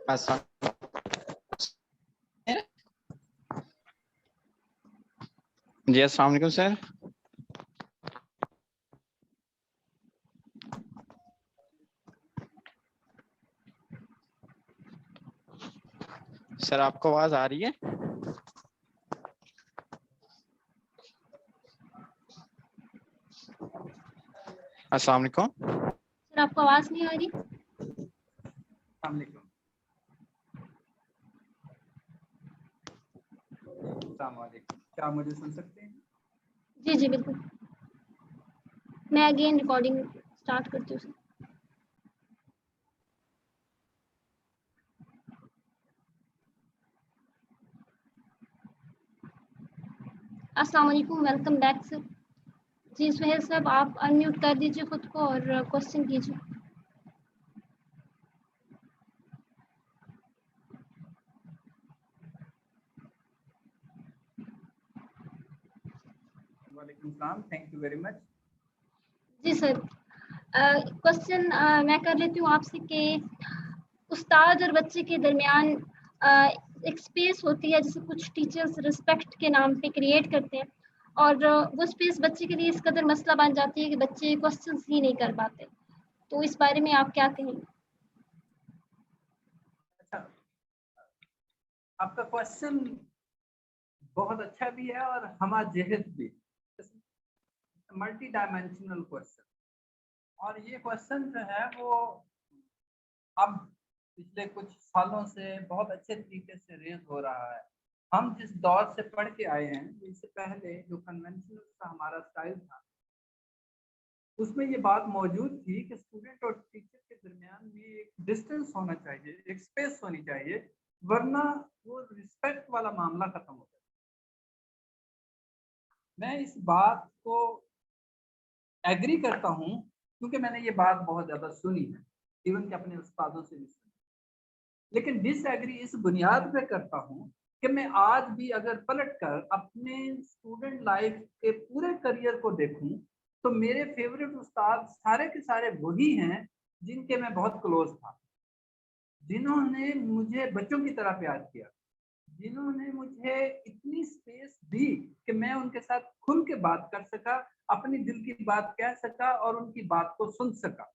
अस्सलाम जी, अस्सलाम वालेकुम सर। सर आपको आवाज आ रही है? अस्सलाम वालेकुम सर, आपको आवाज नहीं आ रही? क्या मुझे सुन सकते हैं? जी जी बिल्कुल। मैं अगेन रिकॉर्डिंग स्टार्ट करती हूँ। अस्सलाम वालेकुम, वेलकम बैक सर। जी सुहेल साहब, आप अनम्यूट कर दीजिए खुद को और क्वेश्चन कीजिए। वालेकुम सलाम, थैंक यू वेरी मच। जी सर, क्वेश्चन मैं कर लेती हूँ आपसे कि उस्ताद और बच्चे के दरमियान एक स्पेस होती है जिसे कुछ टीचर्स रिस्पेक्ट के नाम पे क्रिएट करते हैं, और वो स्पेस बच्चे के लिए इस कदर मसला बन जाती है कि बच्चे क्वेश्चंस ही नहीं कर पाते। तो इस बारे में आप क्या कहेंगे? अच्छा, आपका क्वेश्चन बहुत अच्छा भी है और हमारा जेहद भी, मल्टी डायमेंशनल क्वेश्चन। और ये क्वेश्चन जो है वो अब पिछले कुछ सालों से बहुत अच्छे तरीके से रेज हो रहा है। हम जिस दौर से पढ़ के आए हैं, इससे पहले जो कन्वेंशनल का हमारा स्टाइल था, उसमें ये बात मौजूद थी कि स्टूडेंट और टीचर के दरमियान में एक डिस्टेंस होना चाहिए, एक स्पेस होनी चाहिए, वरना वो रिस्पेक्ट वाला मामला खत्म हो जाए। मैं इस बात को एग्री करता हूँ क्योंकि मैंने ये बात बहुत ज़्यादा सुनी है, इवन कि अपने उस्तादों से भी सुनी। लेकिन डिसएग्री इस बुनियाद पे करता हूँ कि मैं आज भी अगर पलट कर अपने स्टूडेंट लाइफ के पूरे करियर को देखूं तो मेरे फेवरेट उस्ताद सारे के सारे वही हैं जिनके मैं बहुत क्लोज था, जिन्होंने मुझे बच्चों की तरह प्यार किया, जिन्होंने मुझे इतनी स्पेस दी कि मैं उनके साथ खुल के बात कर सका, अपनी दिल की बात कह सका और उनकी बात को सुन सका।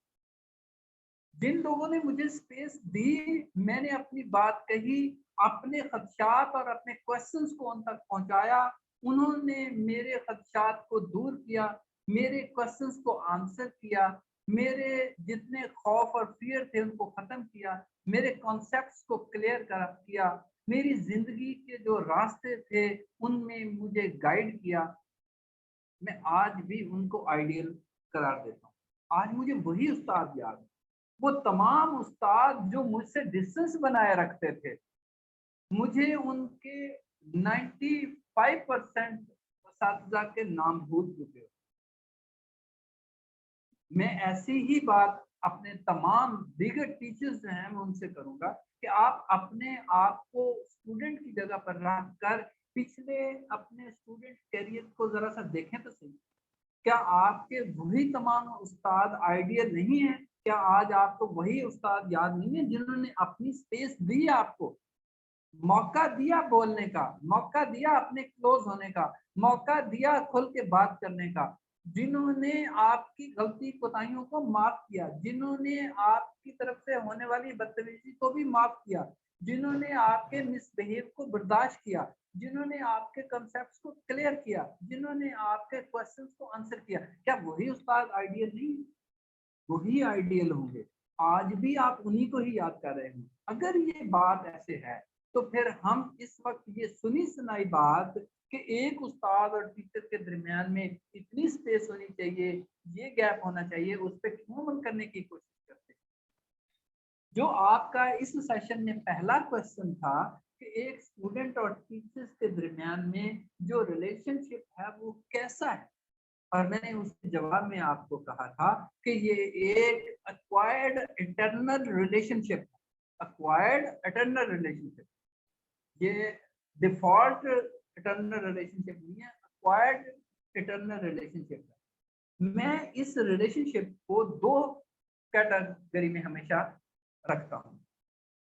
जिन लोगों ने मुझे स्पेस दी, मैंने अपनी बात कही, अपने खदशात और अपने क्वेश्चंस को उन तक पहुंचाया, उन्होंने मेरे खदशात को दूर किया, मेरे क्वेश्चंस को आंसर किया, मेरे जितने खौफ और फियर थे उनको खत्म किया, मेरे कॉन्सेप्ट्स को क्लियर किया, मेरी जिंदगी के जो रास्ते थे उनमें मुझे गाइड किया। मैं आज भी उनको आइडियल करार देता हूँ। आज मुझे वही उस्ताद याद है, वो तमाम उस्ताद जो मुझसे डिस्टेंस बनाए रखते थे, मुझे उनके 95% उस्ताद के नाम भूल चुके। मैं ऐसी ही बात अपने तमाम दीगर टीचर्स जो हैं मैं उनसे करूंगा कि आप अपने आप को स्टूडेंट की जगह पर रख कर पिछले अपने स्टूडेंट करियर को जरा सा देखें तो सही। क्या आपके वही तमाम उस्ताद आइडियल नहीं है? क्या आज आपको वही उस्ताद याद नहीं है जिन्होंने अपनी स्पेस दी, आपको मौका दिया बोलने का, मौका दिया अपने क्लोज होने का, मौका दिया खुल के बात करने का, जिन्होंने आपकी गलती कोताहियों को माफ किया, जिन्होंने आपकी तरफ से होने वाली बदतमीजी को भी माफ किया, जिन्होंने आपके मिसबिहेव को बर्दाश्त किया, जिन्होंने आपके कॉन्सेप्ट्स को क्लियर किया, जिन्होंने आपके क्वेश्चंस को आंसर किया, क्या वही उस्ताद आइडियल नहीं? वही आइडियल होंगे। आज भी आप उन्हीं को ही याद कर रहे हैं। अगर ये बात ऐसे है तो फिर हम इस वक्त ये सुनी सुनाई बात कि एक उस्ताद और टीचर के दरमियान में इतनी स्पेस होनी चाहिए, ये गैप होना चाहिए, उस पर क्यों बंद करने की कोशिश करते हैं? जो आपका इस सेशन में पहला क्वेश्चन था कि एक स्टूडेंट और टीचर्स के दरमियान में जो रिलेशनशिप है वो कैसा है, और मैंने उसके जवाब में आपको कहा था कि ये एक एक्वायर्ड इटर्नल रिलेशनशिप है। एक्वायर्ड इटर्नल रिलेशनशिप, ये डिफॉल्ट इटर्नल रिलेशनशिप नहीं है, एक्वायर्ड इटर्नल रिलेशनशिप है। मैं इस रिलेशनशिप को दो कैटेगरी में हमेशा रखता हूँ।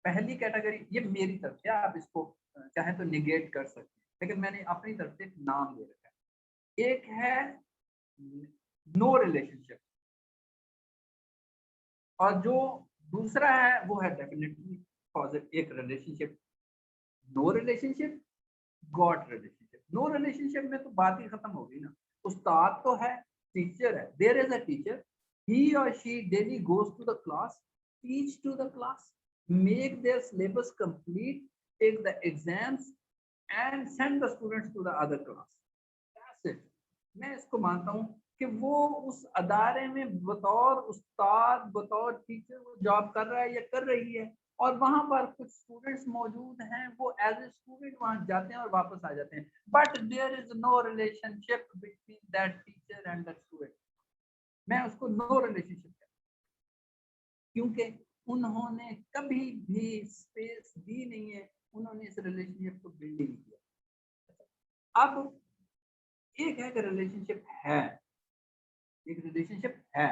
पहली कैटेगरी ये मेरी तरफ से, आप इसको चाहे तो निगेट कर सकते हैं, लेकिन मैंने अपनी तरफ से एक नाम दे रखा है। एक है नो रिलेशनशिप, और जो दूसरा है वो है डेफिनेटली पॉजिटिव एक relationship. No relationship, god relationship. No relationship में तो बात ही खत्म हो गई ना। उस्ताद तो है, टीचर है, there is a teacher, he और she daily goes to the class, teach to the class, make their syllabus complete, take the exams and send the students to the other class. That's it. मैं इसको मानता हूँ कि वो उस अदारे में बतौर उस्ताद, बतौर टीचर वो जॉब कर रहा है या कर रही है, और वहां पर कुछ स्टूडेंट्स मौजूद हैं, वो एज ए स्टूडेंट वहां जाते हैं और वापस आ जाते हैं, but there is no relationship between that teacher and that student. मैं उसको नो रिलेशनशिप कहता हूं, क्योंकि उन्होंने कभी भी स्पेस दी नहीं है, उन्होंने इस रिलेशनशिप को बिल्ड नहीं किया। अब एक है कि रिलेशनशिप है, एक रिलेशनशिप है।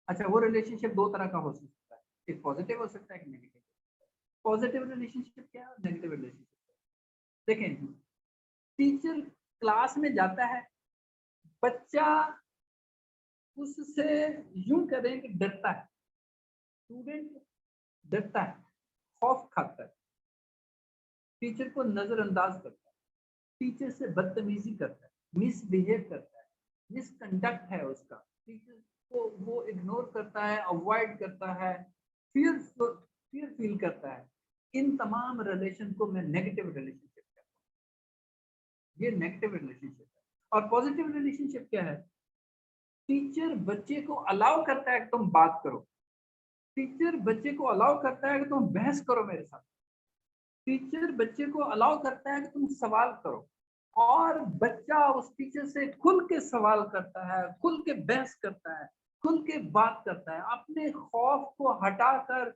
अच्छा, वो रिलेशनशिप दो तरह का हो सकता है, एक पॉजिटिव हो सकता है, एक नेगेटिव। पॉजिटिव रिलेशनशिप क्या है, नेगेटिव रिलेशनशिप। देखें, टीचर क्लास में जाता है, बच्चा उससे यूं करें कि डरता है, स्टूडेंट डरता है, खौफ खाता है, टीचर को नजरअंदाज करता है, टीचर से बदतमीजी करता है, मिसबिहेव करता है, मिसकंडक्ट है उसका, टीचर को वो इग्नोर करता है, अवॉइड करता है, फियर फील करता है। इन तमाम रिलेशन को मैं नेगेटिव रिलेशनशिप कहता हूँ। ये नेगेटिव रिलेशनशिप है। और पॉजिटिव रिलेशनशिप क्या है? टीचर बच्चे को अलाउ करता है कि तुम बात करो, टीचर बच्चे को अलाउ करता है कि तुम बहस करो मेरे साथ, टीचर बच्चे को अलाउ करता है कि तुम सवाल करो, और बच्चा उस टीचर से खुल के सवाल करता है, खुल के बहस करता है, खुल के बात करता है, अपने खौफ को हटाकर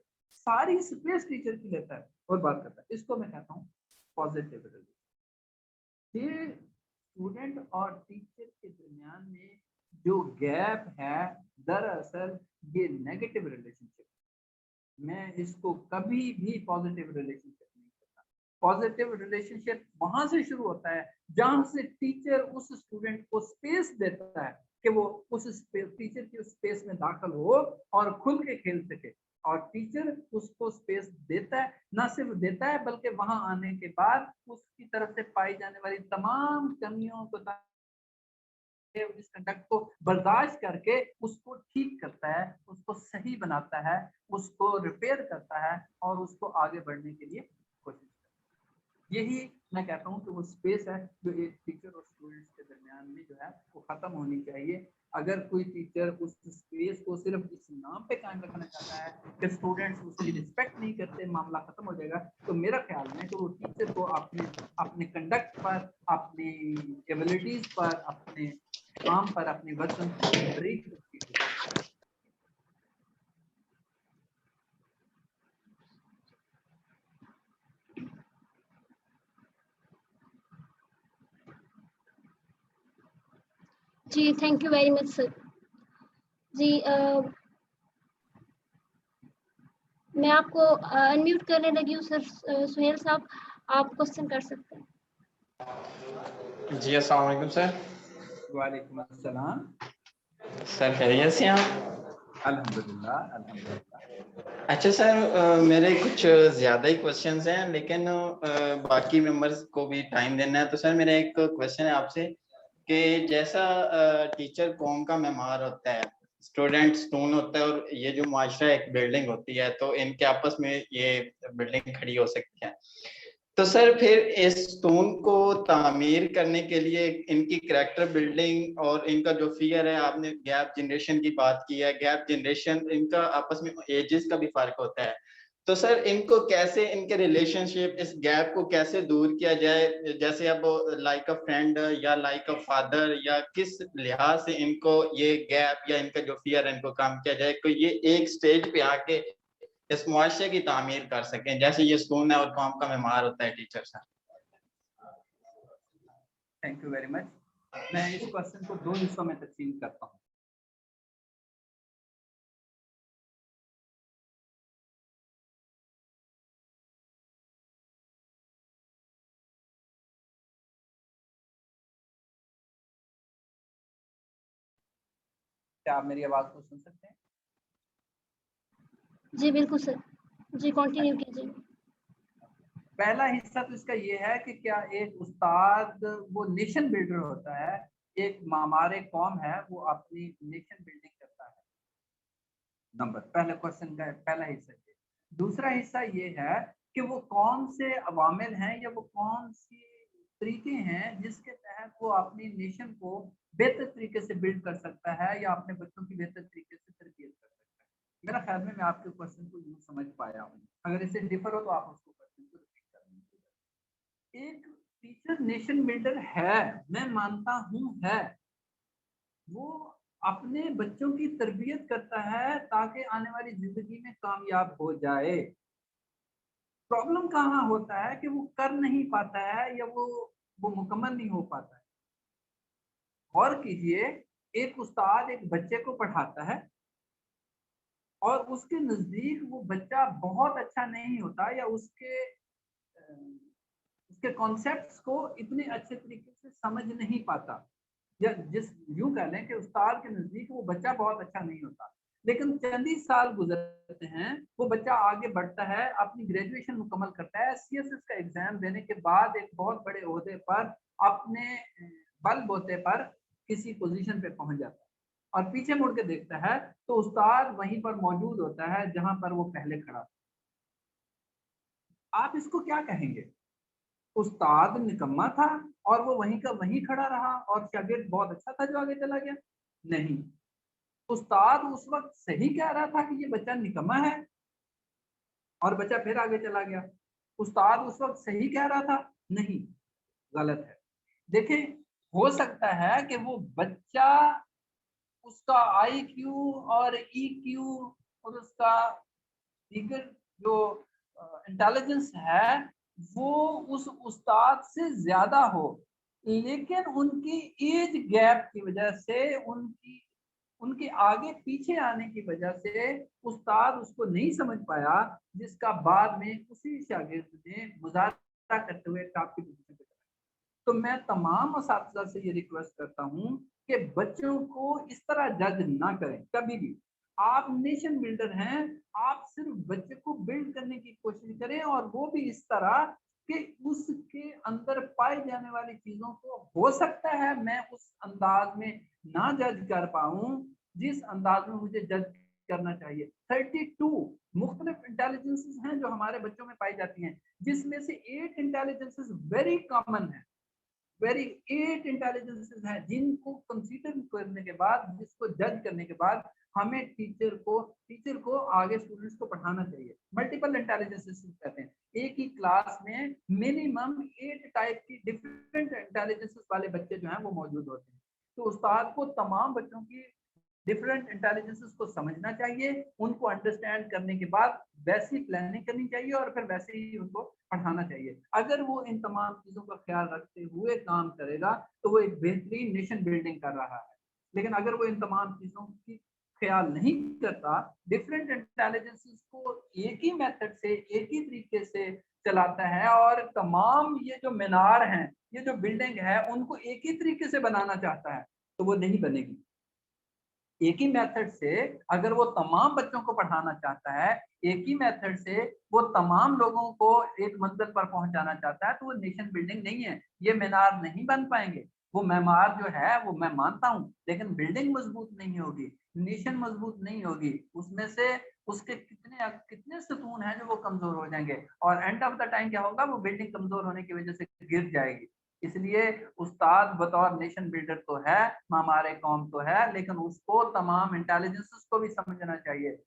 सारी स्पेस टीचर की लेता है और बात करता है। इसको मैं कहता हूँ पॉजिटिव रिलेशन। ये स्टूडेंट और टीचर के दरमियान में जो गैप है, दरअसल ये नेगेटिव रिलेशनशिप। मैं इसको कभी भी पॉजिटिव रिलेशनशिप नहीं करता। पॉजिटिव रिलेशनशिप वहां से शुरू होता है जहां से टीचर उस स्टूडेंट को स्पेस देता है कि वो उस टीचर की उस स्पेस में दाखिल हो और खुल के खेल सके, और टीचर उसको स्पेस देता है, ना सिर्फ देता है बल्कि वहां आने के बाद उसकी तरफ से पाई जाने वाली तमाम कमियों को, इस कंडक्ट को बर्दाश्त करके उसको ठीक करता है, उसको सही बनाता है, उसको रिपेयर करता है और उसको आगे बढ़ने के लिए कोशिश करता है। यही मैं कहता हूँ कि वो स्पेस है जो एक टीचर और स्टूडेंट्स के दरमियान में जो है वो खत्म होनी चाहिए। अगर कोई टीचर उस स्पेस को सिर्फ इस नाम पे कायम रखना चाहता है कि स्टूडेंट्स उसकी रिस्पेक्ट नहीं करते, मामला खत्म हो जाएगा, तो मेरा ख्याल है कि वो टीचर को अपने अपने कंडक्ट पर, अपनी एबिलिटीज पर, अपने काम पर, अपनी वचन ब्रेक करती है। जी thank you very much sir. जी मैं आपको अनम्यूट करने लगी हूँ सर। सुहेल साहब, आप क्वेश्चन कर सकते हैं। जी अस्सलाम वालेकुम सर। वालेकुम अस्सलाम। सर खैरियत से आप? अल्हम्दुलिल्लाह अल्हम्दुलिल्लाह। अच्छा सर, मेरे कुछ ज़्यादा ही क्वेश्चंस हैं, लेकिन बाकी मेंबर्स को भी टाइम देना है। तो सर मेरा एक क्वेश्चन है आपसे कि जैसा टीचर कौम का मेमार होता है, स्टूडेंट स्टोन होता है, और ये जो माशरा एक बिल्डिंग होती है, तो इनके आपस में ये बिल्डिंग खड़ी हो सकती है। तो सर फिर इस स्टोन को तामीर करने के लिए इनकी कैरेक्टर बिल्डिंग और इनका जो फियर है, आपने गैप जनरेशन की बात की है, गैप जनरेशन इनका आपस में एजेस का भी फर्क होता है। तो सर इनको कैसे, इनके रिलेशनशिप, इस गैप को कैसे दूर किया जाए, जैसे अब लाइक अ फ्रेंड या लाइक अ फादर, या किस लिहाज से इनको ये गैप या इनका जो फियर है इनको कम किया जाए, तो ये एक स्टेज पे आके इस मुआशरे की तामीर कर सकें, जैसे ये स्कूल है और कौम का मेमार होता है teacher sir. Thank you very much. मैं इस क्वेश्चन को दो हिस्सों में तकसीम करता हूँ। क्या आप मेरी आवाज को सुन सकते हैं? जी बिल्कुल सर, जी कंटिन्यू कीजिए। पहला हिस्सा तो इसका ये है कि क्या एक उस्ताद वो नेशन बिल्डर होता है, एक मामारे कौम है वो अपनी नेशन बिल्डिंग करता है। नंबर पहले क्वेश्चन का पहला हिस्सा ये। दूसरा हिस्सा ये है कि वो कौन से अवामिल हैं या वो कौन सी तरीके हैं जिसके तहत वो अपनी नेशन को बेहतर तरीके से बिल्ड कर सकता है या अपने बच्चों की बेहतर तरीके से तरबियत कर सकता है। मेरा ख्याल में मैं आपके क्वेश्चन को यूं समझ पाया हूँ। अगर इससे डिफर हो तो आप उसको क्वेश्चन को रिपीट कर लीजिए। एक टीचर नेशन बिल्डर है, मैं मानता हूँ है। वो अपने बच्चों की तरबियत करता है ताकि आने वाली जिंदगी में कामयाब हो जाए। प्रॉब्लम कहाँ होता है कि वो कर नहीं पाता है या वो मुकम्मल नहीं हो पाता है। गौर कीजिए, एक उस्ताद एक बच्चे को पढ़ाता है और उसके नजदीक वो बच्चा बहुत अच्छा नहीं होता या उसके कॉन्सेप्ट्स को इतने अच्छे तरीके से समझ नहीं पाता, या जिस यूं कह लें कि उस्ताद के नजदीक वो बच्चा बहुत अच्छा नहीं होता। लेकिन चंद ही साल गुजरते हैं, वो बच्चा आगे बढ़ता है, अपनी ग्रेजुएशन मुकम्मल करता है, सीएसएस का एग्जाम देने के बाद एक बहुत बड़े ओहदे पर अपने बलबूते पर किसी पोजीशन पे पहुंच जाता है और पीछे मुड़ के देखता है तो उस्ताद वहीं पर मौजूद होता है जहां पर वो पहले खड़ा था। आप इसको क्या कहेंगे? उस्ताद निकम्मा था और वो वहीं का वहीं खड़ा रहा और शागिर्द बहुत अच्छा था जो आगे चला गया? नहीं, उस्ताद उस वक्त सही कह रहा था कि ये बच्चा निकम्मा है और बच्चा फिर आगे चला गया। उस्ताद उस वक्त सही कह रहा था? नहीं, गलत है। देखें, हो सकता है कि वो बच्चा, उसका आईक्यू और ईक्यू और उसका दीगर जो इंटेलिजेंस है वो उस उस्ताद से ज्यादा हो, लेकिन उनकी एज गैप की वजह से, उनके आगे पीछे आने की वजह से उस्ताद उसको नहीं समझ पाया, जिसका बाद में उसी शागिर्द ने मुजाहरा करते हुए टॉप की पोजीशन पे। तो मैं तमाम असातिज़ा से ये रिक्वेस्ट करता हूँ कि बच्चों को इस तरह जज ना करें कभी भी। आप नेशन बिल्डर हैं, आप सिर्फ बच्चे को बिल्ड करने की कोशिश करें और वो भी इस तरह कि उसके अंदर पाई जाने वाली चीजों को हो सकता है मैं उस अंदाज में ना जज कर पाऊं जिस अंदाज में मुझे जज करना चाहिए। 32 मुख्तलिफ इंटेलिजेंसेस हैं जो हमारे बच्चों में पाई जाती हैं, जिसमें से 8 इंटेलिजेंसेस वेरी कॉमन है, वेरी 8 इंटेलिजेंसेस हैं जिनको कंसीडर करने के बाद, जिसको जज करने के बाद हमें टीचर को आगे स्टूडेंट्स को पढ़ाना चाहिए। मल्टीपल इंटेलिजेंसेस कहते हैं, एक ही क्लास में मिनिमम 8 टाइप की डिफरेंट इंटेलिजेंसेस वाले बच्चे जो हैं वो मौजूद होते हैं। तो उस्ताद को तमाम बच्चों की डिफरेंट इंटेलिजेंसेस को समझना चाहिए, उनको अंडरस्टैंड करने के बाद वैसी प्लानिंग करनी चाहिए और फिर वैसे ही उनको पढ़ाना चाहिए। अगर वो इन तमाम चीजों का ख्याल रखते हुए काम करेगा तो वो एक बेहतरीन नेशन बिल्डिंग कर रहा है। लेकिन अगर वो इन तमाम चीजों की ख्याल नहीं करता, डिफरेंट इंटेलिजेंसेस को एक ही मेथड से, एक ही तरीके से चलाता है और तमाम ये जो मीनार हैं, ये जो बिल्डिंग है, उनको एक ही तरीके से बनाना चाहता है, तो वो नहीं बनेगी। एक ही मेथड से अगर वो तमाम बच्चों को पढ़ाना चाहता है, एक ही मेथड से वो तमाम लोगों को एक मंजिल पर पहुंचाना चाहता है, तो वो नेशन बिल्डिंग नहीं है, ये मीनार नहीं बन पाएंगे। वो मेमार जो है वो मैं मानता हूँ, लेकिन बिल्डिंग मजबूत नहीं होगी, नेशन मजबूत नहीं होगी, उसमें से उसके कितने कितने सतून हैं जो वो कमजोर हो जाएंगे और एंड ऑफ द टाइम क्या होगा, वो बिल्डिंग कमजोर होने की वजह से गिर जाएगी। इसलिए उस्ताद बतौर नेशन बिल्डर तो है, हमारे कौम तो है, लेकिन उसको तमाम इंटेलिजेंसेस को भी समझना चाहिए।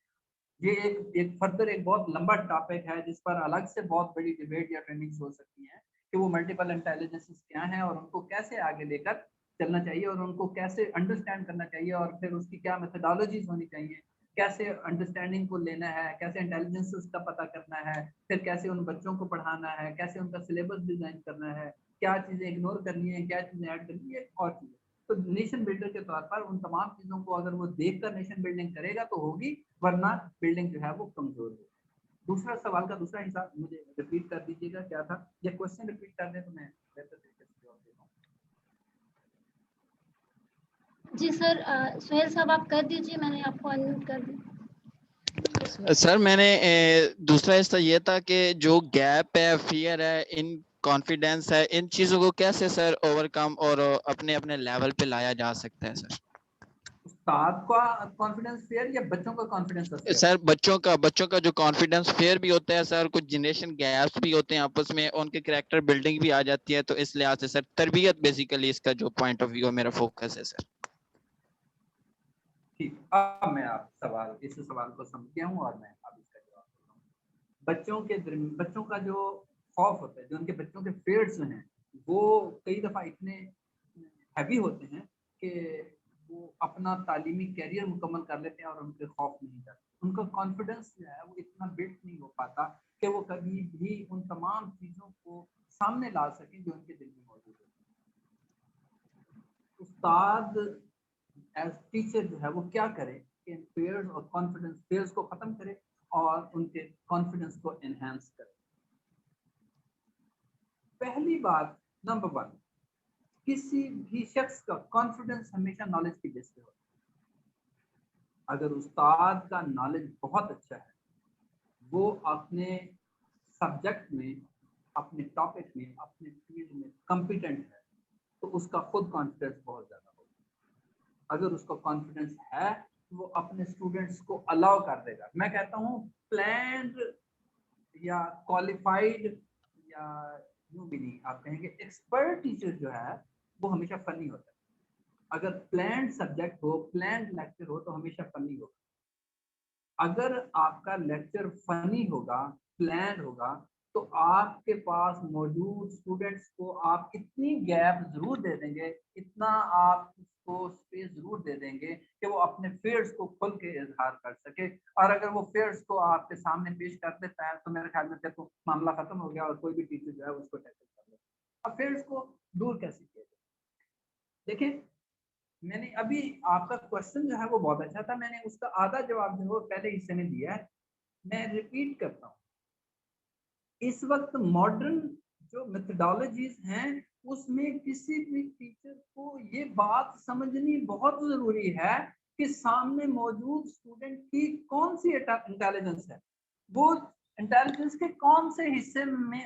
ये एक फर्दर एक बहुत लंबा टॉपिक है जिस पर अलग से बहुत बड़ी डिबेट या ट्रेनिंग्स हो सकती हैं कि वो मल्टीपल इंटेलिजेंसेस क्या हैं और उनको कैसे आगे लेकर चलना चाहिए और उनको कैसे अंडरस्टैंड करना चाहिए और फिर उसकी क्या मेथोडोलॉजीज होनी चाहिए, कैसे अंडरस्टैंडिंग को लेना है, कैसे इंटेलिजेंसेस का पता करना है, फिर कैसे उन बच्चों को पढ़ाना है, कैसे उनका सिलेबस डिजाइन करना है, क्या चीजें इग्नोर करनी है, क्या चीजें ऐड करनी है और चीजें। तो नेशन बिल्डर के तौर पर उन तमाम चीजों को अगर वो देखकर नेशन बिल्डिंग करेगा तो होगी, वरना बिल्डिंग जो है वो कमजोर होगी। दूसरा सवाल का दूसरा हिस्सा मुझे रिपीट कर दीजिएगा, क्या था? ये क्वेश्चन रिपीट कर दें तो मैं बेहतर तरीके से जवाब दे पाऊँ। जी सर, सुहेल साहब आप कर दीजिए, मैंने आपको अनम्यूट कर दिया। सर मैंने दूसरा हिस्सा ये था कि जो गैप है, फियर है, इन कॉन्फिडेंस है, इन चीजों को कैसे सर ओवरकम और अपने अपने लेवल पे लाया जा सकता है सर? उस्ताद का कॉन्फिडेंस फेयर या बच्चों का कॉन्फिडेंस फेयर? सर बच्चों का जो कॉन्फिडेंस फेयर भी होता है सर, कुछ जनरेशन गैप्स भी होते हैं आपस में, उनके कैरेक्टर बिल्डिंग भी आ जाती है, तो इस लिहाज से सर तरबियत बेसिकली इसका जो पॉइंट ऑफ व्यू है, मेरा फोकस है सर। ठीक, अब मैं आप सवाल इस सवाल को समझ गया हूँ और मैं अब इसका जवाब देता हूँ। बच्चों का जो खौफ होता है, जो उनके बच्चों के फेयर्स हैं, वो कई दफा इतने हैवी होते हैं कि वो अपना तालीमी कैरियर मुकम्मल कर लेते हैं और उनके खौफ नहीं करते। उनका कॉन्फिडेंस जो है वो इतना बिल्ड नहीं हो पाता कि वो कभी भी उन तमाम चीज़ों को सामने ला सकें जो उनके दिल में मौजूद होती है। उस्ताद एज टीचर जो है वो क्या करे कि फेयर्स और कॉन्फिडेंस फेयर्स को खत्म करे और उनके कॉन्फिडेंस को एनहांस करे। पहली बात, नंबर 1, किसी भी शख्स का कॉन्फिडेंस हमेशा नॉलेज की बेस पे होता है। अगर उस्ताद का नॉलेज बहुत अच्छा है, वो अपने सब्जेक्ट में, अपने टॉपिक में, अपने फील्ड में कॉम्पिटेंट है, तो उसका खुद कॉन्फिडेंस बहुत ज्यादा होगा। अगर उसका कॉन्फिडेंस है तो वो अपने स्टूडेंट्स को अलाउ कर देगा। मैं कहता हूँ प्लान्ड या क्वालिफाइड या यूं भी नहीं, आप कहेंगे एक्सपर्ट टीचर जो है वो हमेशा फनी होता है। अगर प्लान्ड सब्जेक्ट हो, प्लान्ड लेक्चर हो, तो हमेशा फनी होगा। अगर आपका लेक्चर फनी होगा, प्लान होगा, तो आपके पास मौजूद स्टूडेंट्स को आप इतनी गैप जरूर दे देंगे, इतना आप उसको स्पेस जरूर दे देंगे कि वो अपने फेयर्स को खुल के इजहार कर सके। और अगर वो फेयर्स को आपके सामने पेश कर देता है तो मेरे ख्याल में तो मामला खत्म हो गया और कोई भी टीचर जो है उसको टैकल कर ले। अब फेयर्स को दूर कैसे किया जाए? देखिए, मैंने अभी आपका क्वेश्चन जो है वो बहुत अच्छा था, मैंने उसका आधा जवाब जो है वो पहले हिस्से में दिया है। मैं रिपीट करता हूँ, इस वक्त मॉडर्न जो मेथडोलॉजीज हैं उसमें किसी भी टीचर को ये बात समझनी बहुत जरूरी है कि सामने मौजूद स्टूडेंट की कौन सी इंटेलिजेंस है, वो इंटेलिजेंस के कौन से हिस्से में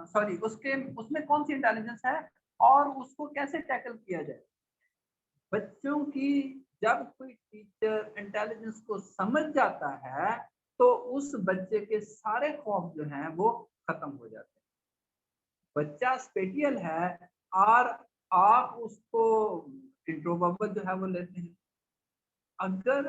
सॉरी उसके उसमें कौन सी इंटेलिजेंस है और उसको कैसे टैकल किया जाए। बच्चों की जब कोई टीचर इंटेलिजेंस को समझ जाता है तो उस बच्चे के सारे खौफ जो हैं वो खत्म हो जाते हैं। बच्चा स्पेटियल है और आप उसको इंट्रोवर्ट जो है वो लेते हैं। अगर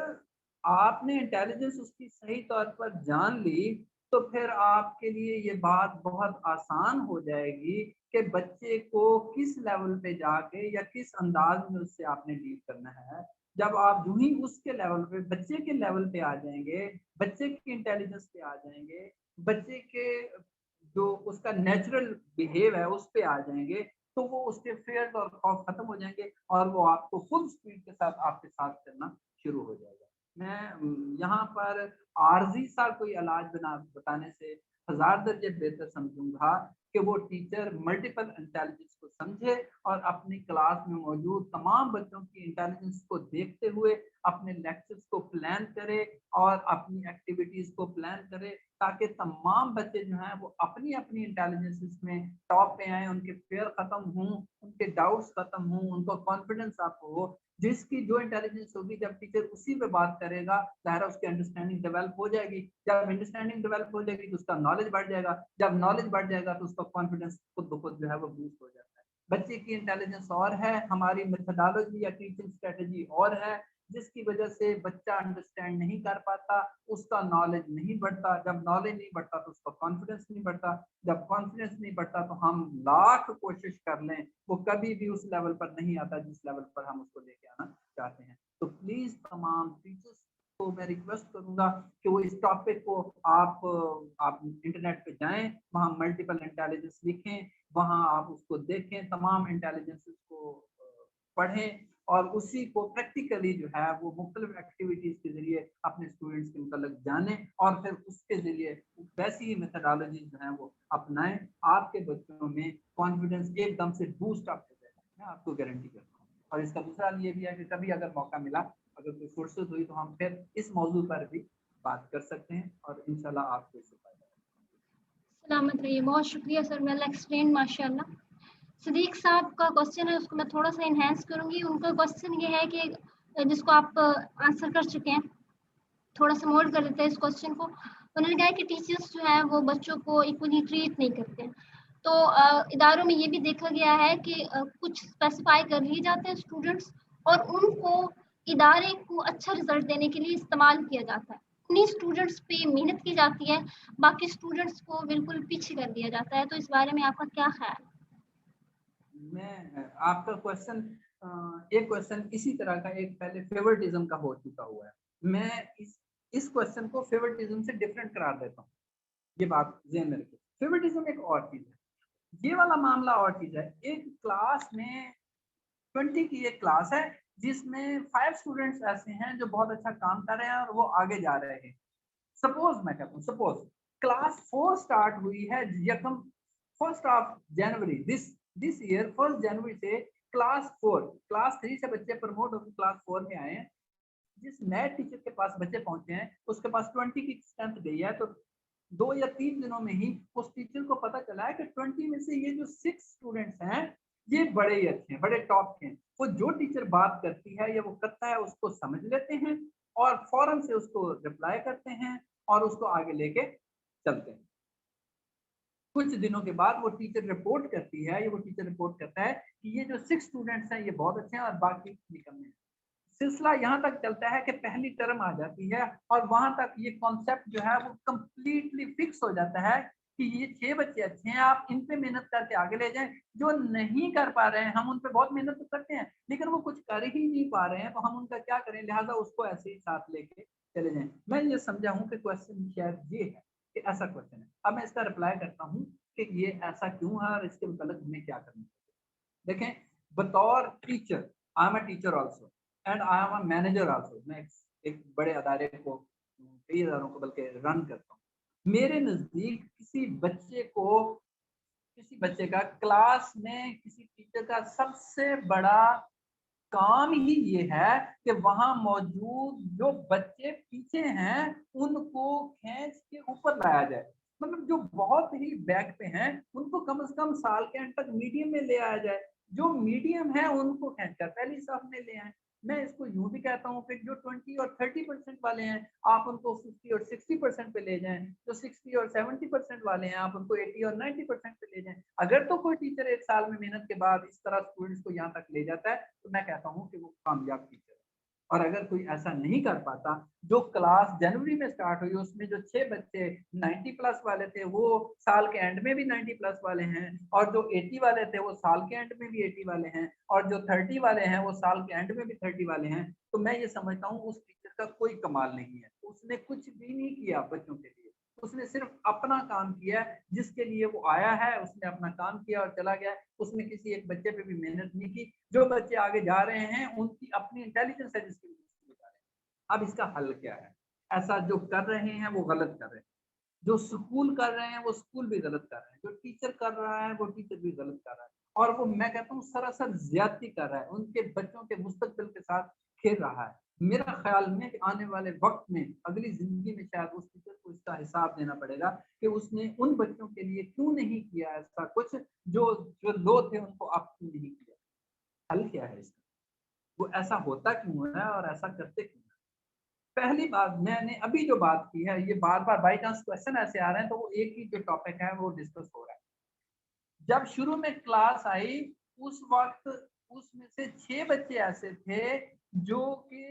आपने इंटेलिजेंस उसकी सही तौर पर जान ली तो फिर आपके लिए ये बात बहुत आसान हो जाएगी कि बच्चे को किस लेवल पे जाके या किस अंदाज में उससे आपने डील करना है। जब आप यूं ही उसके लेवल पे, बच्चे के लेवल पे आ जाएंगे, बच्चे की इंटेलिजेंस पे आ जाएंगे, बच्चे के जो उसका नेचुरल बिहेव है उस पे आ जाएंगे, तो वो उसके फेयर और खौफ खत्म हो जाएंगे और वो आपको फुल स्पीड के साथ आपके साथ करना शुरू हो जाएगा। मैं यहाँ पर आर्जी सा कोई इलाज बताने से हजार दर्जे बेहतर समझूंगा कि वो टीचर मल्टीपल इंटेलिजेंस को समझे और अपनी क्लास में मौजूद तमाम बच्चों की इंटेलिजेंस को देखते हुए अपने लेक्चर्स को प्लान करे और अपनी एक्टिविटीज को प्लान करे, ताकि तमाम बच्चे जो हैं वो अपनी अपनी इंटेलिजेंस में टॉप पे आए, उनके फेयर खत्म हों, उनके डाउट्स खत्म हों, उनको कॉन्फिडेंस आप हो। जिसकी जो इंटेलिजेंस होगी, जब टीचर उसी पे बात करेगा, ज़ाहिर है उसकी अंडरस्टैंडिंग डेवलप हो जाएगी। जब अंडरस्टैंडिंग डेवलप हो जाएगी तो उसका नॉलेज बढ़ जाएगा। जब नॉलेज बढ़ जाएगा तो उसका कॉन्फिडेंस खुद ब खुद जो है वो बूस्ट हो जाता है। बच्चे की इंटेलिजेंस और है, हमारी मेथोडोलॉजी या टीचिंग स्ट्रेटजी और है, जिसकी वजह से बच्चा अंडरस्टैंड नहीं कर पाता, उसका नॉलेज नहीं बढ़ता। जब नॉलेज नहीं बढ़ता तो उसका कॉन्फिडेंस नहीं बढ़ता। जब कॉन्फिडेंस नहीं बढ़ता तो हम लाख कोशिश कर लें वो कभी भी उस लेवल पर नहीं आता जिस लेवल पर हम उसको लेके आना चाहते हैं। तो प्लीज तमाम टीचर्स को मैं रिक्वेस्ट करूंगा कि वो इस टॉपिक को आप इंटरनेट पे जाएं, वहाँ मल्टीपल इंटेलिजेंस लिखें, वहाँ आप उसको देखें, तमाम इंटेलिजेंसेस को पढ़ें और उसी को प्रैक्टिकली जो है वो मुख्तलिफ एक्टिविटीज के जरिए अपने स्टूडेंट्स के मतलब जाने और फिर उसके जरिए वैसी ही मेथोडोलॉजी जो है वो अपनाएं। आपके बच्चों में कॉन्फिडेंस एकदम से बूस्ट अप हो जाएगा, मैं आपको गारंटी करता हूँ। और इसका दूसरा ये भी है कि कभी अगर मौका मिला, अगर कोई फुर्सत हुई, तो हम फिर इस मौजू पर भी बात कर सकते हैं और इंशाल्लाह आपको इससे फायदा होगा। सलामत रहिए। बहुत शुक्रिया सर, वेल एक्सप्लेन माशाल्लाह। सदीक साहब का क्वेश्चन है, उसको मैं थोड़ा सा इन्हेंस करूंगी। उनका क्वेश्चन ये है कि जिसको आप आंसर कर चुके हैं, थोड़ा सा मोल्ड कर देते हैं इस क्वेश्चन को। उन्होंने कहा कि टीचर्स जो हैं वो बच्चों को इक्वली ट्रीट नहीं करते हैं। तो इदारों में ये भी देखा गया है कि कुछ स्पेसिफाई कर लिए जाते हैं स्टूडेंट्स, और उनको इदारे को अच्छा रिजल्ट देने के लिए इस्तेमाल किया जाता है। उन्हीं स्टूडेंट्स पे मेहनत की जाती है, बाकी स्टूडेंट्स को बिल्कुल पीछे कर दिया जाता है। तो इस बारे में आपका क्या ख्याल? मैं आपका क्वेश्चन, एक क्वेश्चन इसी तरह का एक पहले फेवरेटिज्म का हो चुका हुआ है। मैं इस क्वेश्चन को फेवरेटिज्म से डिफरेंट करार देता हूँ। ये बात ज़हन में रखिए। फेवरेटिज्म एक और चीज है, ये वाला मामला और चीज है। एक क्लास में 20 की एक क्लास है जिसमें 5 स्टूडेंट्स ऐसे हैं जो बहुत अच्छा काम कर रहे हैं और वो आगे जा रहे हैं। सपोज मैं कहता हूँ, सपोज क्लास 4 स्टार्ट हुई है यकम 1 दिस ईयर 1 जनवरी से क्लास 3 से बच्चे प्रमोट होकर क्लास 4 में आए हैं। जिस नए टीचर के पास बच्चे पहुंचे हैं उसके पास 20 की स्ट्रेंथ गई है, तो 2 या 3 दिनों में ही उस टीचर को पता चला है कि 20 में से ये जो 6 स्टूडेंट्स हैं ये बड़े ही अच्छे हैं, बड़े टॉप के हैं। वो जो टीचर बात करती है या वो करता है उसको समझ लेते हैं और फौरन से उसको रिप्लाई करते हैं और उसको आगे लेके चलते हैं। कुछ दिनों के बाद वो टीचर रिपोर्ट करती है, ये वो टीचर रिपोर्ट करता है कि ये जो 6 स्टूडेंट्स हैं ये बहुत अच्छे हैं और बाकी निकम्मे हैं। सिलसिला यहाँ तक चलता है कि पहली टर्म आ जाती है और वहां तक ये कॉन्सेप्ट जो है वो कंप्लीटली फिक्स हो जाता है कि ये 6 बच्चे अच्छे हैं, आप इन पे मेहनत करके आगे ले जाएं। जो नहीं कर पा रहे हैं हम उन पे बहुत मेहनत तो करते हैं लेकिन वो कुछ कर ही नहीं पा रहे हैं, तो हम उनका क्या करें, लिहाजा उसको ऐसे ही साथ लेके चले जाएं। मैं ये समझा हूँ कि क्वेश्चन शायद ये है कि ऐसा क्वेश्चन है। अब मैं इसका रिप्लाई करता हूँ कि ये ऐसा क्यों है और इसके मुताबिक हमें क्या करना चाहिए। देखें, बतौर teacher, I am a teacher also and I am a manager also. मैं एक बड़े अदारे को, कई अदारों को बल्कि रन करता हूँ। मेरे नजदीक किसी बच्चे का क्लास में किसी टीचर का सबसे बड़ा काम ही ये है कि वहां मौजूद जो बच्चे पीछे हैं उनको खींच के ऊपर लाया जाए। मतलब जो बहुत ही बैक पे हैं उनको कम से कम साल के एंड तक मीडियम में ले आया जाए, जो मीडियम है उनको खींच कर पहली साफ में ले आए। मैं इसको यूं भी कहता हूँ कि जो 20 और 30% वाले हैं आप उनको 50 और 60% पे ले जाएं, जो 60 और 70% वाले हैं आप उनको 80 और 90% पे ले जाएं। अगर तो कोई टीचर एक साल में मेहनत के बाद इस तरह स्टूडेंट्स को यहाँ तक ले जाता है तो मैं कहता हूँ कि वो कामयाब टीचर है। और अगर कोई ऐसा नहीं कर पाता, जो क्लास जनवरी में स्टार्ट हुई उसमें जो 6 बच्चे 90 प्लस वाले थे वो साल के एंड में भी 90 प्लस वाले हैं, और जो 80 वाले थे वो साल के एंड में भी 80 वाले हैं, और जो 30 वाले हैं वो साल के एंड में भी 30 वाले हैं, तो मैं ये समझता हूँ उस टीचर का कोई कमाल नहीं है। उसने कुछ भी नहीं किया बच्चों के लिए, उसने सिर्फ अपना काम किया, जिसके लिए वो आया है उसने अपना काम किया और चला गया। उसने किसी एक बच्चे पे भी मेहनत नहीं की। जो बच्चे आगे जा रहे हैं उनकी अपनी इंटेलिजेंस है जिसके लिए जा रहे हैं। अब इसका हल क्या है? ऐसा जो कर रहे हैं वो गलत कर रहे हैं, जो स्कूल कर रहे हैं वो स्कूल भी गलत कर रहे हैं, जो टीचर कर रहा है वो टीचर भी गलत कर रहा है, और वो मैं कहता हूँ सरासर ज्यादती कर रहा है, उनके बच्चों के मुस्तकबिल के साथ खेल रहा है। मेरा ख्याल में कि आने वाले वक्त में अगली जिंदगी में शायद उस टीचर को इसका हिसाब देना पड़ेगा कि उसने उन बच्चों के लिए क्यों नहीं किया ऐसा कुछ, जो जो लोग थे उनको आप क्यों नहीं किया। हल क्या है इसका? वो ऐसा होता क्यों है और ऐसा करते क्यों? पहली बात, मैंने अभी जो बात की है ये बार बार बाई चांस क्वेश्चन ऐसे आ रहे हैं तो वो एक ही जो टॉपिक है वो डिस्कस हो रहा है। जब शुरू में क्लास आई उस वक्त उसमें से 6 बच्चे ऐसे थे जो कि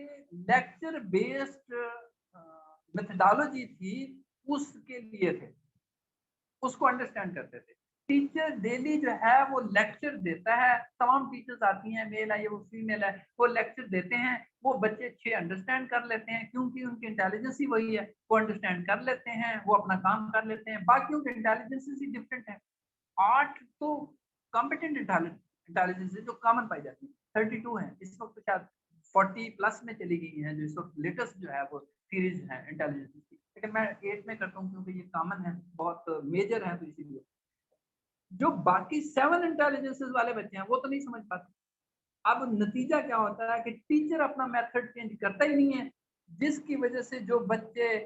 लेक्चर बेस्ड मेथडोलॉजी थी उसके लिए थे, उसको अंडरस्टैंड करते थे। टीचर डेली जो है वो लेक्चर देता है, तमाम टीचर्स आती हैं, मेल है या वो फीमेल है, वो लेक्चर देते हैं, वो बच्चे अच्छे अंडरस्टैंड कर लेते हैं क्योंकि उनकी इंटेलिजेंस ही वही है, वो अंडरस्टैंड कर लेते हैं, वो अपना काम कर लेते हैं। बाकियों के इंटेलिजेंस ही डिफरेंट है। 8 तो कॉम्पिटेंट इंटेलिजेंस है जो कॉमन पाई जाती है, 32 है इस वक्त, शायद 40 प्लस में चली गई है जो इस वक्त लेटेस्ट जो है वो सीरीज है इंटेलिजेंस की, लेकिन मैं 8 में करता हूँ क्योंकि ये कॉमन है, बहुत मेजर है, तो इसीलिए। जो बाकी 7 इंटेलिजेंसेस वाले बच्चे हैं वो तो नहीं समझ पाते। अब नतीजा क्या होता है कि टीचर अपना मेथड चेंज करता ही नहीं है, जिसकी वजह से जो बच्चे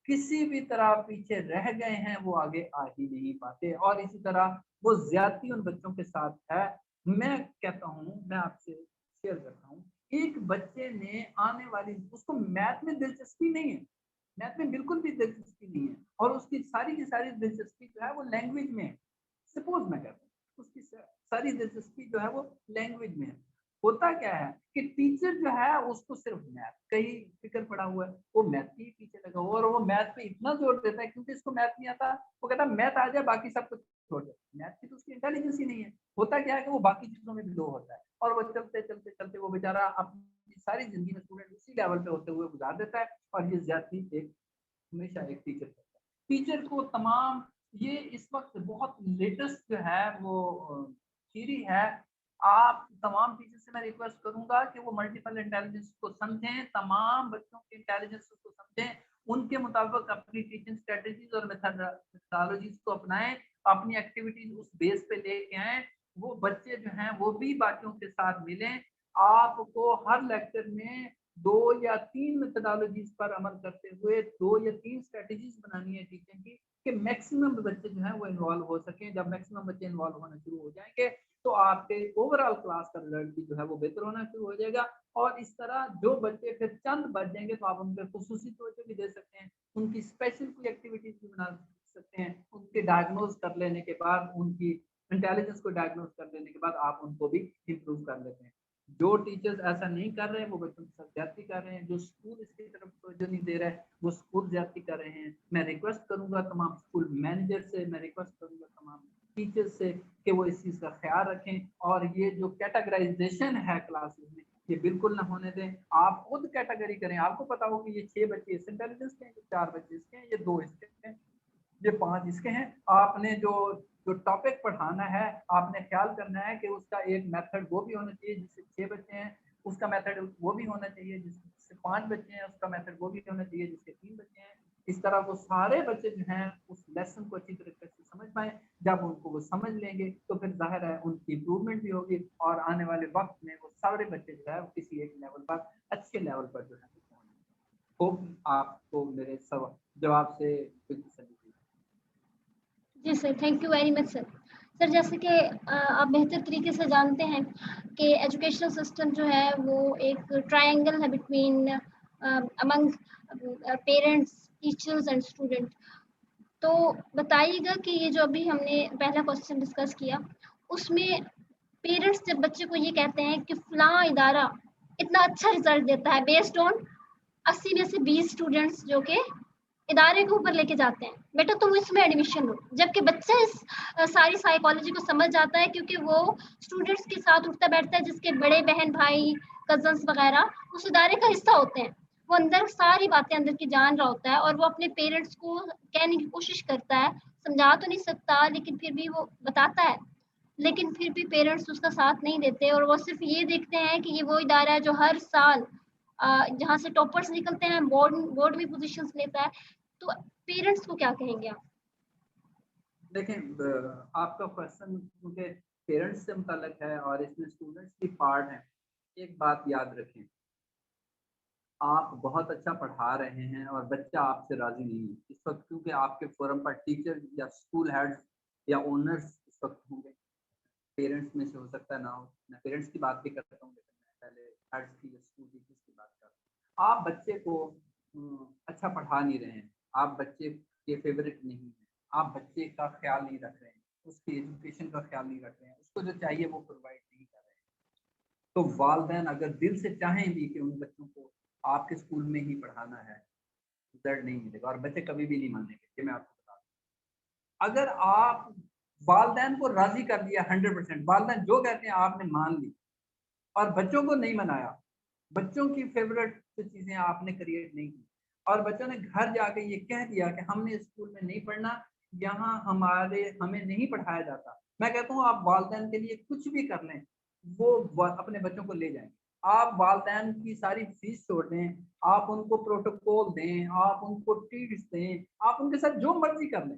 किसी भी तरह पीछे रह गए हैं वो आगे आ ही नहीं पाते, और इसी तरह वो ज्यादती उन बच्चों के साथ है। मैं कहता हूँ, मैं आपसे शेयर करता हूँ, एक बच्चे ने आने वाली, उसको मैथ में दिलचस्पी नहीं है, मैथ में बिल्कुल भी दिलचस्पी नहीं है, और उसकी सारी की सारी दिलचस्पी जो है वो लैंग्वेज में है। सपोज मैं कहता हूँ उसकी सारी दिलचस्पी जो है वो लैंग्वेज में है। होता क्या है कि टीचर जो है उसको सिर्फ मैथ का ही फिक्र पड़ा हुआ है, वो मैथ के ही पीछे लगा हुआ है, और वो मैथ पे इतना जोर देता है क्योंकि इसको मैथ नहीं आता, वो कहता है मैथ आ जाए बाकी सब कुछ छोड़ दे, मैथ की तो उसकी इंटेलिजेंस ही नहीं है। होता क्या है कि वो बाकी चीजों में भी लो होता है, और वो चलते चलते चलते वो बेचारा अपनी सारी जिंदगी में स्टूडेंट उसी लेवल पे होते हुए गुजार देता है, और ये ज्यादती एक हमेशा एक टीचर करता है। टीचर को तमाम, ये इस वक्त बहुत लेटेस्ट जो है वो थ्योरी है। आप तमाम टीचर से मैं रिक्वेस्ट करूंगा कि वो मल्टीपल इंटेलिजेंस को समझें, तमाम बच्चों के इंटेलिजेंस को समझें, उनके मुताबिक अपनी टीचिंग स्ट्रेटजीज और मेथडोलॉजीज को अपनाएं, अपनी एक्टिविटीज उस बेस पे लेके आए। वो बच्चे जो हैं वो भी बाकियों के साथ मिलें। आपको हर लेक्चर में 2 या 3 मेथोडोलॉजीज पर अमल करते हुए 2 या 3 स्ट्रेटजीज बनानी है टीचिंग की, कि मैक्सिमम बच्चे जो हैं वो इन्वॉल्व हो सकें। जब मैक्सिमम बच्चे इन्वॉल्व होना शुरू हो जाएंगे तो आपके ओवरऑल क्लास का रिजल्ट भी जो है वो बेहतर होना शुरू हो जाएगा। और इस तरह जो बच्चे फिर चंद बच जाएंगे तो आप उन पर खुसूसी तवज्जो भी दे सकते हैं, उनकी स्पेशल कोई एक्टिविटीज भी बना सकते हैं। उनके डायग्नोज कर लेने के बाद, उनकी इंटेलिजेंस को डायग्नोज कर लेने के बाद आप उनको भी इम्प्रूव कर लेते हैं। जो टीचर्स ऐसा नहीं कर रहे हैं वो बच्चों के साथ ज्यादती कर रहे हैं, जो स्कूल इसकी तरफ तवज्जो नहीं दे रहे हैं वो स्कूल ज्यादती कर रहे हैं। मैं रिक्वेस्ट करूंगा तमाम स्कूल मैनेजर से, मैं रिक्वेस्ट करूंगा तमाम टीचर्स से कि वो इस चीज का ख्याल रखें, और ये जो कैटेगराइजेशन है क्लासेस में ये बिल्कुल ना होने दें। आप खुद कैटेगरी करें, आपको पता हो कि ये 6 बच्चे इस इंटेलिजेंस के हैं, ये 4 बच्चे इसके हैं, ये 2 इसके हैं, ये 5 इसके हैं। आपने जो जो टॉपिक पढ़ाना है आपने ख्याल करना है कि उसका एक मेथड वो भी होना चाहिए जिससे 6 बच्चे हैं, उसका मेथड वो भी होना चाहिए जिससे 5 बच्चे हैं, उसका मेथड वो भी होना चाहिए जिसके 3 बच्चे हैं। इस तरह वो सारे बच्चे जो हैं उस लेसन को अच्छी तरीके से समझ पाए। जब उनको वो समझ लेंगे तो फिर जाहिर है उनकी इम्प्रूवमेंट भी होगी, और आने वाले वक्त में वो सारे बच्चे जो है वो किसी एक लेवल पर, अच्छे लेवल पर जो है होप आपको मेरे सब जवाब से कोई तसल्ली हुई। जी sir, thank you very much sir. Sir जैसे कि आप बेहतर तरीके से जानते हैं कि एजुकेशनल सिस्टम जो है वो एक ट्रायंगल है between among parents, teachers and student. तो बताइएगा कि ये जो अभी हमने पहला क्वेश्चन डिस्कस किया, उसमें पेरेंट्स जब बच्चे को ये कहते हैं कि फलां इदारा इतना अच्छा रिजल्ट देता है बेस्ड ऑन 80 में से 20 स्टूडेंट्स जो कि इदारे के ऊपर लेके जाते हैं, बेटा तुम इसमें एडमिशन लो, जबकि बच्चा इस सारी साइकोलॉजी को समझ जाता है क्योंकि वो स्टूडेंट्स के साथ उठता बैठता है जिसके बड़े बहन भाई कजन्स वगैरह उस इदारे का हिस्सा होते हैं। वो अंदर सारी बातें अंदर की जान रहा होता है और वो अपने पेरेंट्स को कहने की कोशिश करता है, समझा तो नहीं सकता लेकिन फिर भी वो बताता है। लेकिन फिर भी पेरेंट्स उसका साथ नहीं देते और वो सिर्फ ये देखते हैं कि ये वो इदारा है जो हर साल जहाँ से टॉपर्स निकलते हैं, बोर्ड बोर्ड में पोजीशंस लेता है। तो पेरेंट्स को क्या कहेंगे आप? देखें, आपका क्वेश्चन क्योंकि पेरेंट्स से मुताल्लिक है और इसमें स्टूडेंट्स की पार्ट है, एक बात याद रखें, आप बहुत अच्छा पढ़ा रहे हैं और बच्चा आपसे राजी नहीं है इस वक्त, क्योंकि आपके फोरम पर टीचर या स्कूल हेड्स या ओनर्स इस वक्त होंगे, पेरेंट्स में से हो सकता है ना हो। मैं पेरेंट्स की बात भी करता हूँ लेकिन मैं पहले हेड्स की या स्कूल टीचर्स की बात करता हूँ। आप बच्चे को अच्छा पढ़ा नहीं रहे हैं, आप बच्चे के फेवरेट नहीं हैं, आप बच्चे का ख्याल नहीं रख रहे हैं, उसकी एजुकेशन का ख्याल नहीं रख रहे हैं, उसको जो चाहिए वो प्रोवाइड नहीं कर रहे हैं। तो वालिदैन अगर दिल से चाहें भी कि उन बच्चों को आपके स्कूल में ही पढ़ाना है, रिजल्ट नहीं मिलेगा और बच्चे कभी भी नहीं मानेंगे, ये मैं आपको बता दूं। अगर आप वालिदैन को राजी कर दिया 100%, वालिदैन जो कहते हैं आपने मान ली और बच्चों को नहीं मनाया, बच्चों की फेवरेट चीजें आपने क्रिएट नहीं की और बच्चों ने घर जाके ये कह दिया कि हमने स्कूल में नहीं पढ़ना, यहाँ हमें नहीं पढ़ाया जाता, मैं कहता हूँ आप वालिदैन के लिए कुछ भी कर लें, वो अपने बच्चों को ले जाएंगे। आप वालिदैन की सारी फीस छोड़ दें, आप उनको प्रोटोकॉल दें, आप उनको टीट्स दें, आप उनके साथ जो मर्जी कर लें,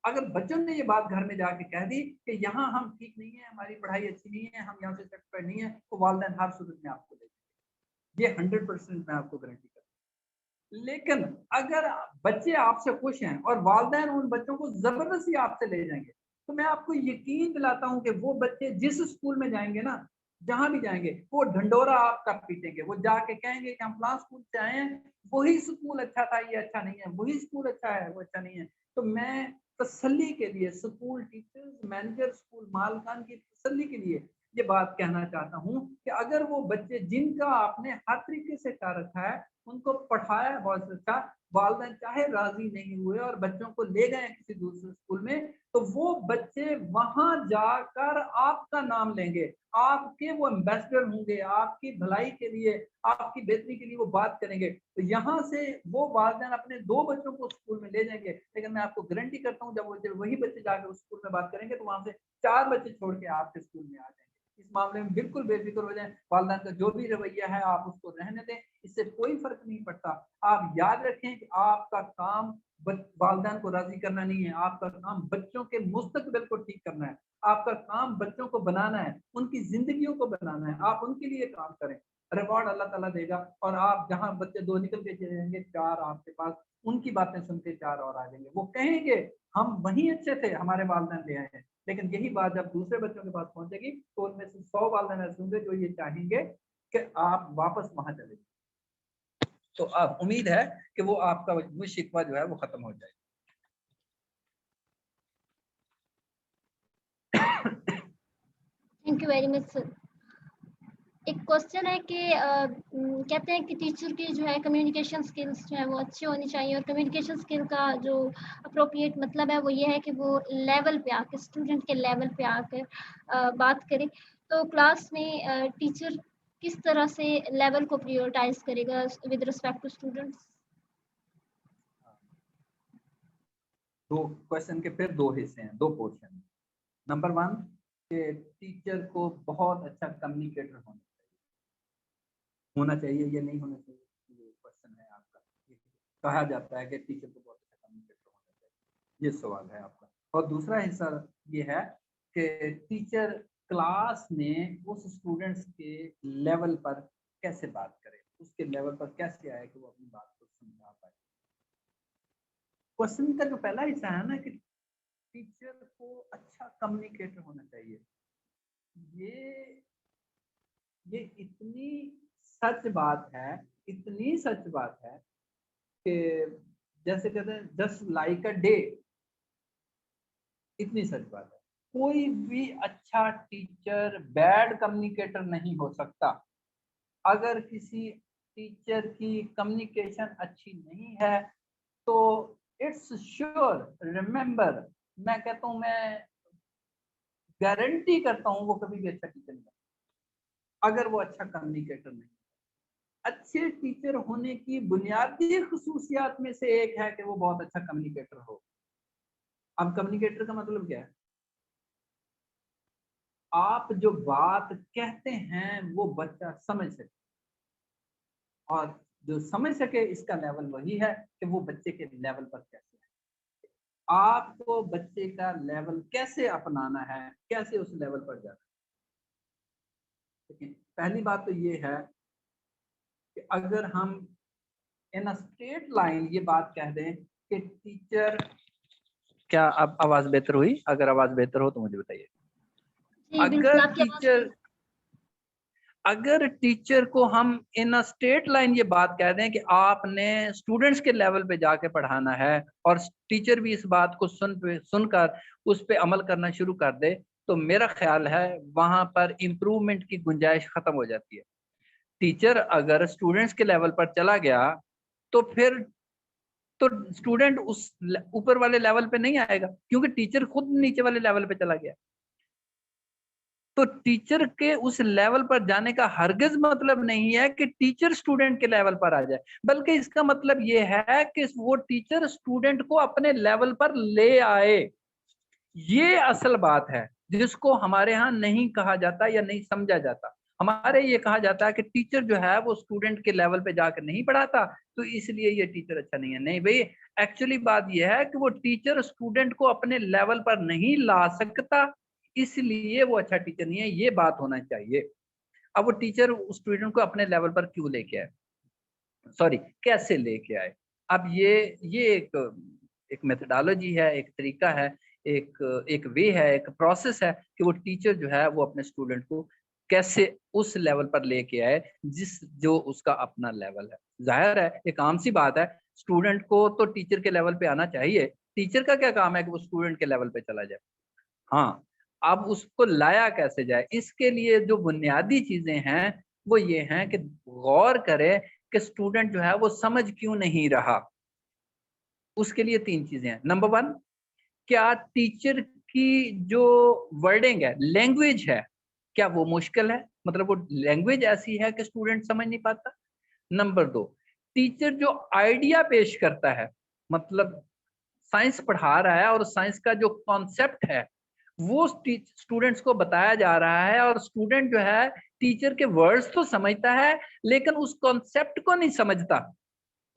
अगर बच्चों ने ये बात घर में जाके कह दी कि यहाँ हम ठीक नहीं है, हमारी पढ़ाई अच्छी नहीं है, हम यहाँ से सेटिस्फाइड नहीं है, तो वालिदैन हर सूरत में आपको ले जाएंगे। ये 100% मैं आपको गारंटी करता हूँ। लेकिन अगर बच्चे आपसे खुश हैं और वालिदैन उन बच्चों को जबरदस्ती आपसे ले जाएंगे, तो मैं आपको यकीन दिलाता हूँ कि वो बच्चे जिस स्कूल में जाएंगे ना, जहां भी जाएंगे, वो ढंडोरा आपका पीटेंगे। वो जाके कहेंगे कि हम फलां स्कूल से आए हैं, वही स्कूल अच्छा था, ये अच्छा नहीं है, वही स्कूल अच्छा है, वो अच्छा नहीं है। तो मैं तसल्ली के लिए स्कूल टीचर्स, मैनेजर, स्कूल मालकान की तसल्ली के लिए ये बात कहना चाहता हूँ कि अगर वो बच्चे जिनका आपने हर तरीके से कर रखा है, उनको पढ़ाया बहुत अच्छा, वालिदैन चाहे राजी नहीं हुए और बच्चों को ले गए किसी दूसरे स्कूल में, तो वो बच्चे वहां जाकर आपका नाम लेंगे, आपके वो एम्बेसडर होंगे, आपकी भलाई के लिए, आपकी बेहतरी के लिए वो बात करेंगे। तो यहाँ से वो वालिदैन अपने 2 बच्चों को स्कूल में ले जाएंगे, लेकिन मैं आपको गारंटी करता हूँ जब वही बच्चे जाकर उस स्कूल में बात करेंगे, तो वहां से 4 बच्चे छोड़ के आपके स्कूल में आ जाएंगे। इस मामले में बिल्कुल बेफिक्र हो जाए, वालिदैन का जो भी रवैया है आप उसको रहने दें, इससे कोई फर्क नहीं पड़ता। आप याद रखें कि आपका काम वालिदैन को राजी करना नहीं है, आपका काम बच्चों के मुस्तकबिल को ठीक करना है, आपका काम बच्चों को बनाना है, उनकी जिंदगियों को बनाना है। आप उनके लिए काम करें, रिवॉर्ड अल्लाह ताला देगा। और आप जहां बच्चे 2 निकल के चले जाएंगे, 4 आपके पास उनकी बातें सुन के 4 और आ जाएंगे। वो कहेंगे हम वहीं अच्छे थे, हमारे वालिदैन ले आए हैं। लेकिन यही बात जब दूसरे बच्चों के पास पहुंचेगी, तो उनमें से 100 वालिदैन ऐसे होंगे जो ये चाहेंगे कि आप वापस वहां चले जाए। तो अब उम्मीद है कि वो आपका वो शिकवा जो है वो खत्म हो जाए। Thank you very much sir. एक क्वेश्चन है कि कहते हैं कि टीचर की जो है कम्युनिकेशन स्किल्स जो है वो अच्छी होनी चाहिए, और कम्युनिकेशन स्किल का जो अप्रोप्रिएट मतलब है वो ये है कि वो लेवल पे आके, स्टूडेंट के लेवल पे आकर बात करें। तो क्लास में टीचर किस तरह से लेवल को प्रायोरिटाइज करेगा with respect to students? 2 question के फिर 2 हिस्से हैं, 2 पोर्शन। नंबर 1 कि टीचर को बहुत अच्छा कम्युनिकेटर होना चाहिए या नहीं होना चाहिए, ये क्वेश्चन है आपका। कहा जाता है कि टीचर को बहुत अच्छा कम्युनिकेटर होना चाहिए, ये सवाल है आपका। और दूसरा हिस्सा ये है कि टीचर क्लास में उस स्टूडेंट्स के लेवल पर कैसे बात करे, उसके लेवल पर कैसे आए कि वो अपनी बात को समझा पाए। क्वेश्चन का जो पहला हिस्सा है ना कि टीचर को अच्छा कम्युनिकेटर होना चाहिए, ये इतनी सच बात है, इतनी सच बात है कि जैसे कहते हैं जस्ट लाइक अ डे, इतनी सच बात है। कोई भी अच्छा टीचर बैड कम्युनिकेटर नहीं हो सकता। अगर किसी टीचर की कम्युनिकेशन अच्छी नहीं है तो इट्स श्योर, रिमेंबर, मैं कहता हूँ, मैं गारंटी करता हूँ वो कभी भी अच्छा टीचर नहीं, अगर वो अच्छा कम्युनिकेटर नहीं। अच्छे टीचर होने की बुनियादी खुसूसियात में से एक है कि वो बहुत अच्छा कम्युनिकेटर हो। अब कम्युनिकेटर का मतलब क्या है? आप जो बात कहते हैं वो बच्चा समझ सके, और जो समझ सके इसका लेवल वही है कि वो बच्चे के लेवल पर कैसे है। आपको बच्चे का लेवल कैसे अपनाना है, कैसे उस लेवल पर जाना है। लेकिन पहली बात तो ये है कि अगर हम इन अ स्ट्रेट लाइन ये बात कह दें कि टीचर, क्या अब आवाज बेहतर हुई? अगर आवाज बेहतर हो तो मुझे बताइए। अगर टीचर को हम इन अ स्ट्रेट लाइन ये बात कह दें कि आपने स्टूडेंट्स के लेवल पे जाके पढ़ाना है, और टीचर भी इस बात को सुनकर उस पे अमल करना शुरू कर दे, तो मेरा ख्याल है वहां पर इम्प्रूवमेंट की गुंजाइश खत्म हो जाती है। टीचर अगर स्टूडेंट्स के लेवल पर चला गया तो फिर तो स्टूडेंट उस ऊपर वाले लेवल पे नहीं आएगा, क्योंकि टीचर खुद नीचे वाले लेवल पे चला गया। तो टीचर के उस लेवल पर जाने का हरगिज मतलब नहीं है कि टीचर स्टूडेंट के लेवल पर आ जाए, बल्कि इसका मतलब ये है कि वो टीचर स्टूडेंट को अपने लेवल पर ले आए। ये असल बात है जिसको हमारे यहाँ नहीं कहा जाता या नहीं समझा जाता। हमारे ये कहा जाता है कि टीचर जो है वो स्टूडेंट के लेवल पे जाकर नहीं पढ़ाता, तो इसलिए ये टीचर अच्छा नहीं है। नहीं भाई, एक्चुअली बात ये है कि वो टीचर स्टूडेंट को अपने लेवल पर नहीं ला सकता, इसलिए वो अच्छा टीचर नहीं है, ये बात होना चाहिए। अब वो टीचर स्टूडेंट को अपने लेवल पर क्यों लेके आए, सॉरी कैसे लेके आए। अब ये एक मेथोडोलॉजी है, एक तरीका है, एक वे है, एक प्रोसेस है कि वो टीचर जो है वो अपने स्टूडेंट को कैसे उस लेवल पर लेके आए जो उसका अपना लेवल है। जाहिर है, एक आम सी बात है, स्टूडेंट को तो टीचर के लेवल पे आना चाहिए, टीचर का क्या काम है कि वो स्टूडेंट के लेवल पे चला जाए। हाँ, अब उसको लाया कैसे जाए, इसके लिए जो बुनियादी चीजें हैं वो ये हैं कि गौर करें कि स्टूडेंट जो है वो समझ क्यों नहीं रहा। उसके लिए 3 चीजें हैं। नंबर 1, क्या टीचर की जो वर्डिंग है, लैंग्वेज है, क्या वो मुश्किल है, मतलब वो लैंग्वेज ऐसी है कि स्टूडेंट समझ नहीं पाता। नंबर 2, टीचर जो आइडिया पेश करता है, मतलब साइंस पढ़ा रहा है और साइंस का जो कॉन्सेप्ट है वो स्टूडेंट्स को बताया जा रहा है, और स्टूडेंट जो है टीचर के वर्ड्स तो समझता है लेकिन उस कॉन्सेप्ट को नहीं समझता,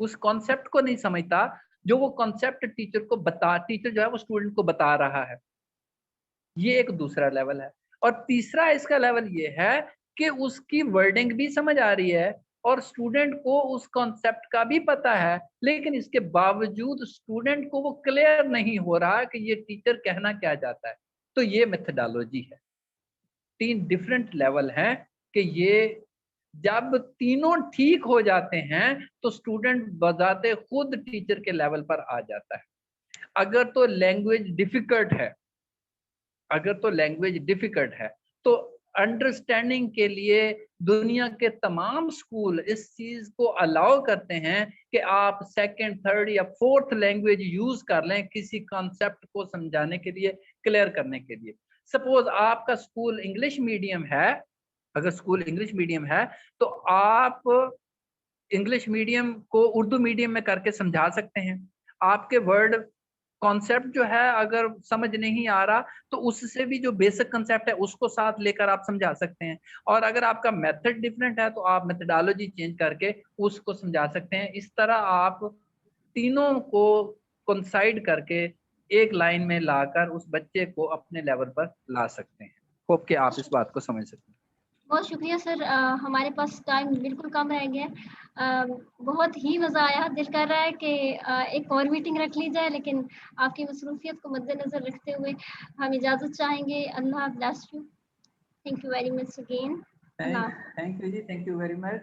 उस कॉन्सेप्ट को नहीं समझता जो वो कॉन्सेप्ट टीचर जो है वो स्टूडेंट को बता रहा है। ये एक दूसरा लेवल है। और तीसरा इसका लेवल ये है कि उसकी वर्डिंग भी समझ आ रही है और स्टूडेंट को उस कॉन्सेप्ट का भी पता है, लेकिन इसके बावजूद स्टूडेंट को वो क्लियर नहीं हो रहा कि ये टीचर कहना क्या चाहता है। तो ये मेथोडोलॉजी है। 3 डिफरेंट लेवल हैं कि ये जब तीनों ठीक हो जाते हैं तो स्टूडेंट बजाते खुद टीचर के लेवल पर आ जाता है। अगर तो लैंग्वेज डिफिकल्ट है तो अंडरस्टैंडिंग के लिए दुनिया के तमाम स्कूल इस चीज को अलाउ करते हैं कि आप सेकंड, थर्ड या फोर्थ लैंग्वेज यूज कर लें किसी कॉन्सेप्ट को समझाने के लिए, क्लियर करने के लिए। सपोज आपका स्कूल इंग्लिश मीडियम है, अगर स्कूल इंग्लिश मीडियम है तो आप इंग्लिश मीडियम को उर्दू मीडियम में करके समझा सकते हैं। आपके वर्ड कॉन्सेप्ट जो है अगर समझ नहीं आ रहा तो उससे भी जो बेसिक कॉन्सेप्ट है उसको साथ लेकर आप समझा सकते हैं। और अगर आपका मेथड डिफरेंट है तो आप मेथोडोलॉजी चेंज करके उसको समझा सकते हैं। इस तरह आप तीनों को कंसाइड करके एक लाइन में लाकर उस बच्चे को अपने लेवल पर ला सकते हैं। होप कि आप इस बात को समझ सकते हैं। बहुत शुक्रिया सर। हमारे पास टाइम बिल्कुल कम रह गया। बहुत ही मज़ा आया। दिल कर रहा है कि एक और मीटिंग रख ली जाए, लेकिन आपकी मसरूफियत को मद्देनज़र रखते हुए हम इजाज़त चाहेंगे। Allah bless you. Thank you very much again. Thank you जी, थैंक यू वेरी मच।